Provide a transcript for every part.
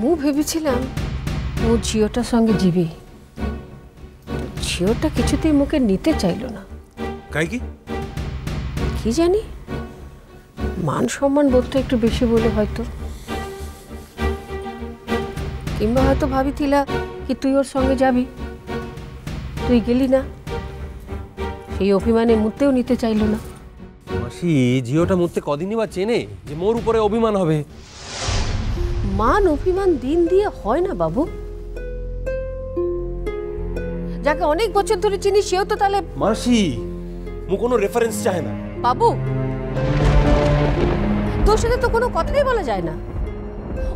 মু ভেবেছিলাম ও ঝিওটার সঙ্গে যাবি। ঝিওটা কিছুতেই মুখে নিতে চাইল না। কাই কি কি জানি, মান সম্মান বোধটা একটু বেশি বলে হয়তো, কিংবা হয়তো ভাবিছিলা কি তুই ওর সঙ্গে যাবি, তুই গেলি না, সেই অভিমানে মুতেও নিতে চাইল না। মাসি জিওটা মুহূর্তে কদিনই বা চেনে যে মোর উপরে অভিমান হবে? মান অভিমান দিন দিয়ে হয় না বাবু। যাকে অনেক বছর ধরে চিনি সেও তো তাহলে। মাসি মু কোনো রেফারেন্স চায় না। বাবু তোর সাথে তো কোনো কথাই বলা যায় না,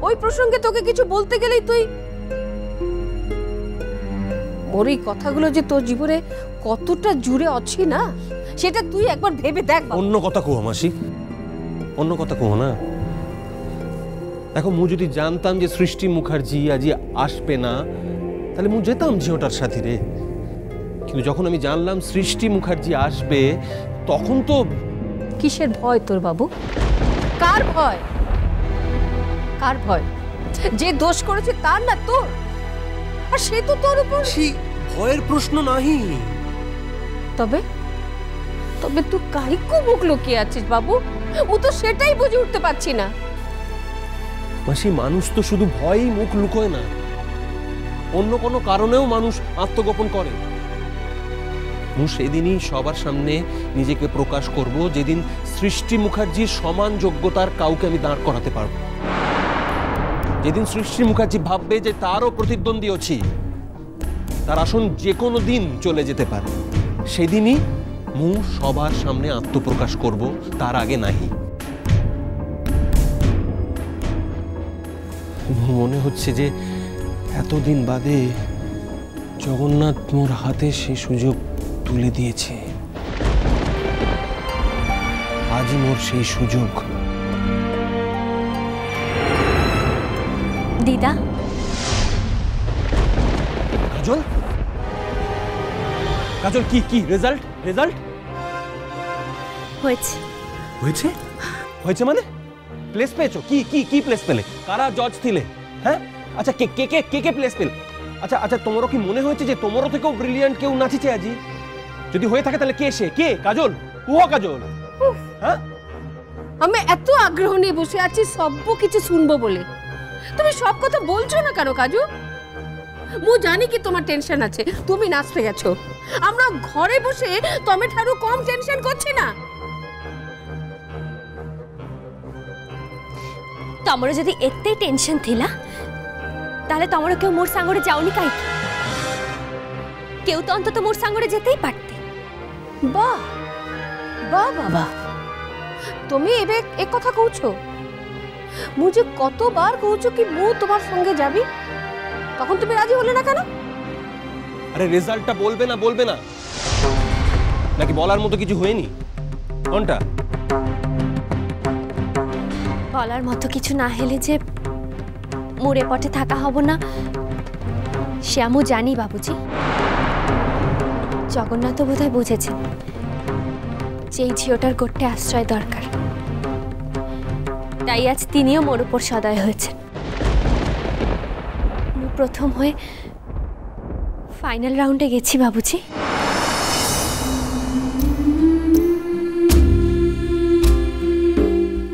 ওই প্রসঙ্গে তোকে কিছু বলতে গেলেই তুই। ওর এই কথাগুলো যে তোর জীবনে কতটা জুড়ে আছে না, সেটা তুই একবার ভেবে দেখ। অন্য কথা কো মাসি, অন্য কথা কো না। দেখো মু যদি জানতাম যে সৃষ্টি মুখার্জি আজ আসবে না, তাহলে মু যেতাম ঝিওটার সাথে রে। কিন্তু যখন আমি জানলাম সৃষ্টি মুখার্জি আসবে, তখন তো। কিসের ভয় তোর বাবু? কার ভয়? কার ভয়? যে দোষ করেছে তার না তোর? আর সে তো তোর উপর। ভয়ের প্রশ্ন নাহি। তবে তবে তুই কাহিকো মুখ লুকিয়ে আছিস বাবু? ও তো সেটাই বুঝে উঠতে পারছি না। মাসি মানুষ তো শুধু ভয়ই মুখ লুকোয় না, অন্য কোনো কারণেও মানুষ আত্মগোপন করে। মু সেদিনই সবার সামনে নিজেকে প্রকাশ করব যেদিন সৃষ্টি মুখার্জির সমান যোগ্যতার কাউকে আমি দাঁড় করাতে পারবো। যেদিন সৃষ্টি মুখার্জি ভাববে যে তারও প্রতিদ্বন্দ্বী আছি, তার আসন যে কোনো দিন চলে যেতে পারে, সেদিনই মু সবার সামনে আত্মপ্রকাশ করব, তার আগে নাহি। মনে হচ্ছে যে এতদিন বাদে জগন্নাথ মোর হাতে সেই সুযোগ তুলে দিয়েছে। আজই মোর সেই সুযোগ। দিদা। কাজল, কাজল কি কি রেজাল্ট? রেজাল্ট হয়েছে। হয়েছে? হয়েছে মানে প্লেস পেয়েছো? কি কি কি প্লেস পেলে? কারা জজ ছিলে? হ্যাঁ আচ্ছা, কে কে কে কে কে প্লেস পেলে? আচ্ছা আচ্ছা, তোমারও কি মনে হয়েছে যে তোমারও থেকেও ব্রিলিয়ান্ট কেউ নাচিছে আজি? যদি হয়ে থাকে তাহলে কে সে? কে? কাজল? কুহা কাজল। হ্যাঁ আমি এত আগ্রহ নিয়ে বসে আছি সব কিছু শুনবো বলে, তুমি সব কথা বলছো না কেন কাজু? মু জানি কি তোমার টেনশন আছে, তুমি নাচতে গেছো। আমরা ঘরে বসে তুমি ঠারু কম টেনশন করছি না। তোমার যদি এতেই টেনশন থিলা, তাহলে তোমার কেউ মোর সাঙ্গরে যাওনি কাইকি? কেউ তো অন্তত মোর সাঙ্গরে যেতেই পারতে। বাহ বাহ বাবা, তুমি এবে এক কথা কହୁছো? মু যে কতবার কହୁছো কি মু তোমার সঙ্গে যাবি, তখন তুমি রাজি হলে না কেন? আরে রেজাল্টটা বলবে না বলবে না, নাকি বলার মতো কিছু হয়নি? কোনটা? বলার মতো কিছু না হলে যে মোরে পথে থাকা হব না, সে আমি জানি বাবুজি। জগন্নাথ বোধহয় বুঝেছেন যে এই ঝিওটার গোটে আশ্রয় দরকার, তাই আজ তিনিও মোর উপর সদয় হয়েছেন। প্রথম হয়ে ফাইনাল রাউন্ডে গেছি বাবুজি।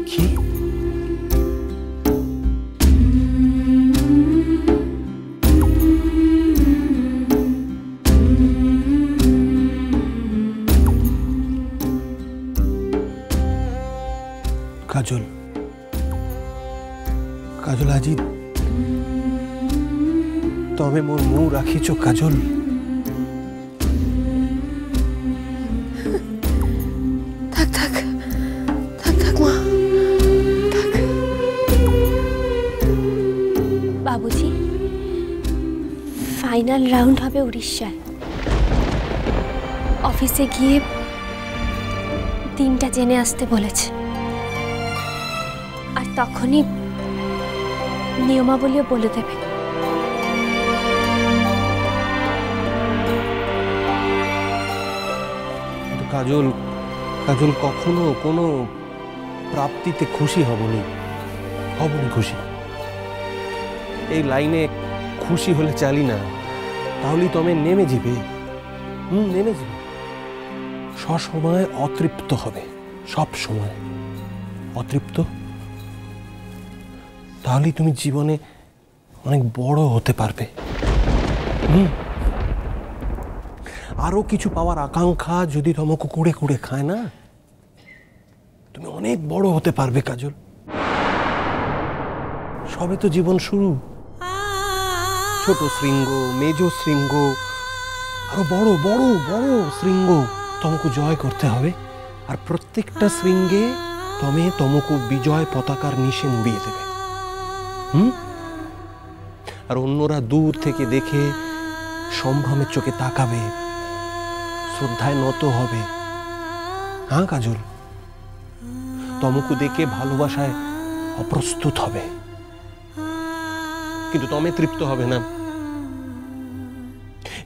কি? কাজল, কাজল আজি তবে মোর মুখ রাখিছ কাজল? থাক থাক থাক থাক মা থাক। বাবুজি ফাইনাল রাউন্ড হবে উড়িষ্যায়। অফিসে গিয়ে দিনটা জেনে আসতে বলেছে, আর তখনই নিয়মাবলীও বলে দেবে। কাজল, কাজল কখনো কোনো প্রাপ্তিতে খুশি হবনি, হবনি খুশি। এই লাইনে খুশি হলে চালি না, তাহলেই তুমি নেমে যাবে। নেমে যাবে, সবসময় অতৃপ্ত হবে, সব সময় অতৃপ্ত। তাহলেই তুমি জীবনে অনেক বড় হতে পারবে। আরো কিছু পাওয়ার আকাঙ্ক্ষা যদি তোমাকে কুড়ে কুড়ে খায় না, তুমি অনেক বড় হতে পারবে কাজল। সবে তো জীবন শুরু। ছোট শৃঙ্গ, মেজ শৃঙ্গ, আরো বড় বড় বড় শৃঙ্গ তোমাকে জয় করতে হবে। আর প্রত্যেকটা শৃঙ্গে তোমাকে বিজয় পতাকার নিশান দিয়ে দেবে। আর অন্যরা দূর থেকে দেখে সম্ভ্রমের চোখে তাকাবে, শ্রদ্ধায় নত হবে। হ্যাঁ কাজল, তোমাকে দেখে ভালোবাসায় অপ্রস্তুত হবে, কিন্তু তুমি তৃপ্ত হবে না।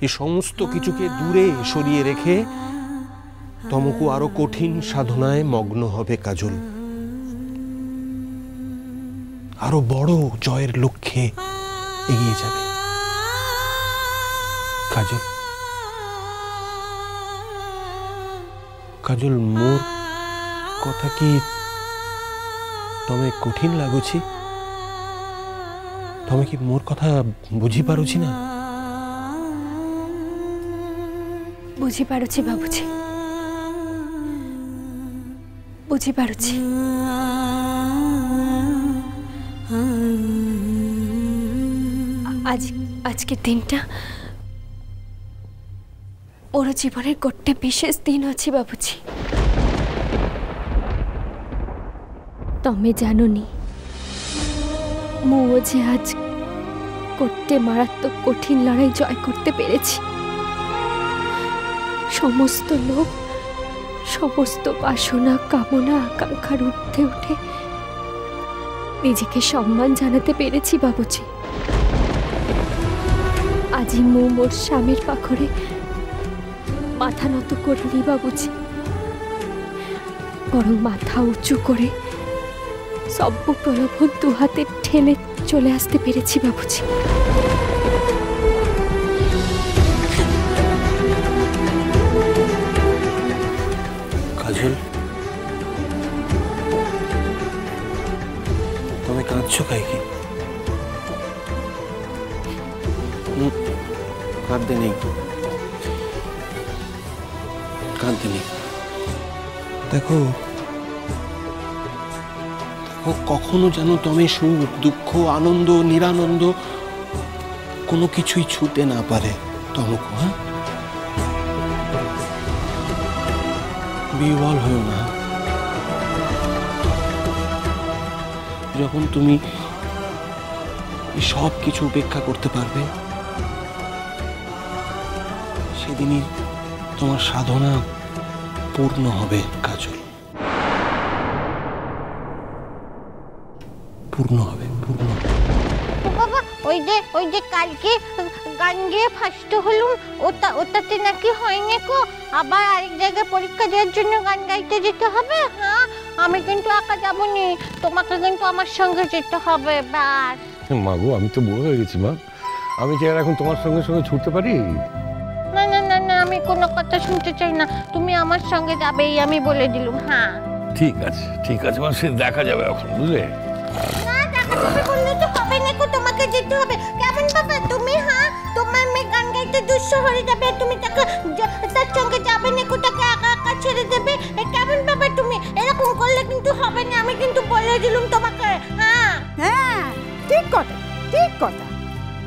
এই সমস্ত কিছুকে দূরে সরিয়ে রেখে তোমাকে আরো কঠিন সাধনায় মগ্ন হবে কাজল। আরো বড় জয়ের লক্ষ্যে এগিয়ে যাবে কাজল। কাজল, মোর কথা কি তুমি কঠিন লাগুছি? তুমি কি মোর কথা বুঝি পারুছি না? বুঝি পারুছি বাবুজি, বুঝি পারুছি। আজকের দিনটা ওর জীবনের গোটে বিশেষ দিন আছে বাবুজি। তুমি জানোনি মু যে আজ গোটে মারাত্মক কঠিন লড়াই জয় করতে পেরেছি। সমস্ত লোক, সমস্ত বাসনা, কামনা, আকাঙ্ক্ষার ঊর্ধ্বে উঠে নিজেকে সম্মান জানাতে পেরেছি বাবুজি। আজি মু মোর স্বামীর পাখরে মাথা নত করিনি বাবুজি, বরং মাথা উঁচু করে সব্য প্রলোভন দু হাতে ঠেলে চলে আসতে পেরেছি বাবুজি। কাজল, তুমি কাঁদছো কাইকি? কাঁদতে নেই, কাঁদতে নেই। দেখো, কখনো যেন তুমি সুখ, দুঃখ, আনন্দ, নিরানন্দ কোনো কিছুই ছুটে না পারে তোমাকে। হ্যাঁ, বিহ্বল হও না। যখন তুমি সব কিছু উপেক্ষা করতে পারবে, সেদিনই তোমার সাধনা পূর্ণ হবে কাজল, পূর্ণ হবে, পূর্ণ। বাবা, ওই যে কালকে গান গেয়ে ফার্স্ট হলুম, ওটাতে নাকি হয়নি গো। আবার আরেক জায়গায় পরীক্ষা দেওয়ার জন্য গান গাইতে যেতে হবে। হ্যাঁ, আমি কিন্তু একা যাবো নি, তোমাকে কিন্তু আমার সঙ্গে যেতে হবে। ব্যাস। মা গো, আমি তো বড় হয়ে গেছি মা, আমি কি আর এখন তোমার সঙ্গে সঙ্গে ছুটতে পারি? না না না না, আমি কোনো কথা শুনতে চাই না, তুমি আমার সঙ্গে যাবে, এই আমি বলে দিলুম। হ্যাঁ ঠিক আছে, ঠিক আছে মা, সে দেখা যাবে এখন, বুঝলে? না, দেখা যাবে বললে তো হবে না গো, তোমাকে যেতে হবে। কেমন বাবা তুমি? হ্যাঁ, তোমার মেয়ে গান গাইতে দুঃস্ব হয়ে যাবে, তুমি তার সঙ্গে যাবে না গো, তাকে একা একা ছেড়ে দেবে। কেমন বাবা তুমি? এরকম করলে কিন্তু হবে না, আমি কিন্তু বলে দিলুম তোমাকে। হ্যাঁ হ্যাঁ, ঠিক কথা, ঠিক কথা।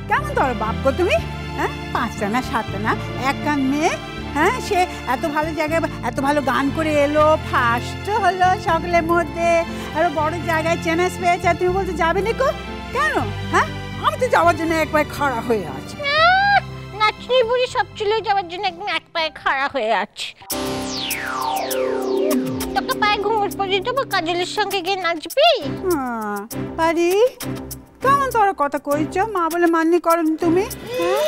কেমন তোর বাপ গো তুমি? হ্যাঁ, 5টা না 7টা না, এক গান মেয়ে। হ্যাঁ, সে এত ভালো জায়গায় এত ভালো গান করে এলো, ফার্স্ট হলো সকলের মধ্যে, আরো বড় জায়গায় চান্স পেয়েছে, আর তুমি বলতে যাবে না গো? কেন? হ্যাঁ, আমি তো যাওয়ার জন্য একবার খাড়া হয়ে আছি। নাচনি বুড়ি সব চলে যাওয়ার জন্য একদম এক পায়ে খাড়া হয়ে আছে। তোকে পায়ে ঘুমোট পরিয়ে দেবো, কাজলের সঙ্গে গিয়ে নাচবি? হ্যাঁ পারি। কেমন তোর কথা কইছ? মা বলে মান্য করো তুমি? হ্যাঁ